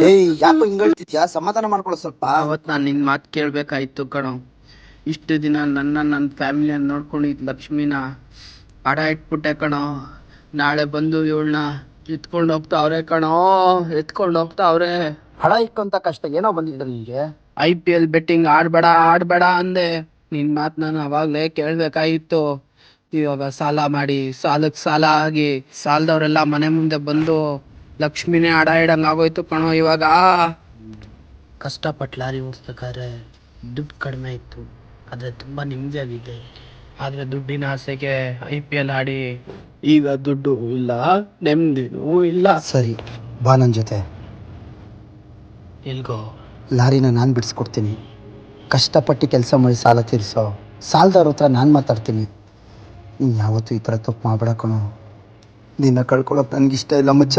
ಏಯ್ ಯಾಕೋ ಹಿಂಗ್ ಹೇಳ್ತಿದ್ಯಾ? ಸಮಾಧಾನ ಮಾಡ್ಕೊಳ್ಳೋ ಸ್ವಲ್ಪ. ಅವತ್ತು ನಾನು ನಿನ್ನ ಮಾತು ಕೇಳಬೇಕಾಯ್ತು ಕಣೋ. ಇಷ್ಟು ದಿನ ನನ್ನ ಫ್ಯಾಮಿಲಿಯನ್ನು ನೋಡ್ಕೊಂಡು ಇದ್ ಲಕ್ಷ್ಮಿನ ಅಡ ಇಟ್ಬಿಟ್ಟೆ ಕಣೋ. ನಾಳೆ ಬಂದು ಇವಳನ್ನ ಎತ್ಕೊಂಡು ಹೋಗ್ತಾವ್ರೆ ಕಣೋ, ಎತ್ಕೊಂಡು ಹೋಗ್ತಾವ್ರೆ. ಹಡ ಇಕ್ಕಂತ ಕಷ್ಟ ಏನೋ ಬಂದಿದ್ರ ನಿಂಗೆ? IPL ಬೆಟ್ಟಿಂಗ್ ಆಡ್ಬೇಡ ಅಂದೆ. ನಿನ್ನ ಮಾತು ನಾನು ಅವಾಗಲೇ ಕೇಳಬೇಕಾಗಿತ್ತು. ಇವಾಗ ಸಾಲ ಮಾಡಿ ಸಾಲಕ್ಕೆ ಸಾಲ ಆಗಿ ಸಾಲದವರೆಲ್ಲ ಮನೆ ಮುಂದೆ ಬಂದು ಲಕ್ಷ್ಮಿನೇ ಅಡ ಇಡಂಗೆ ಆಗೋಯ್ತು ಕಣೋ ಇವಾಗ. ಕಷ್ಟಪಟ್ಟು ಲಾರಿ ಓಡಿಸ್ಬೇಕಾದ್ರೆ ದುಡ್ಡು ಕಡಿಮೆ ಇತ್ತು, ಆದರೆ ತುಂಬ ನೆಮ್ಮದಿಯಾಗಿದೆ. ಆದರೆ ದುಡ್ಡಿನ ಆಸೆಗೆ IPL ಆಡಿ ಈಗ ದುಡ್ಡು ಇಲ್ಲ, ನೆಮ್ಮದಿನೂ ಇಲ್ಲ. ಸರಿ, ಬಾ ನನ್ನ ಜೊತೆ. ಎಲ್ಗೋ? ಲಾರಿನ ನಾನು ಬಿಡಿಸ್ಕೊಡ್ತೀನಿ. ಕಷ್ಟಪಟ್ಟು ಕೆಲಸ ಮಾಡಿ ಸಾಲ ತೀರಿಸೋ. ಸಾಲದವ್ರ ಹತ್ರ ನಾನು ಮಾತಾಡ್ತೀನಿ. ನೀನು ಯಾವತ್ತೂ ಈ ಥರ ತಪ್ಪು ಮಾಡ್ಬೇಡ ಕಣೋ. ನಿನ್ನ ಕಳ್ಕೊಳಕ್ಕೆ ನನಗಿಷ್ಟ ಇಲ್ಲ ಮಚ್ಚ.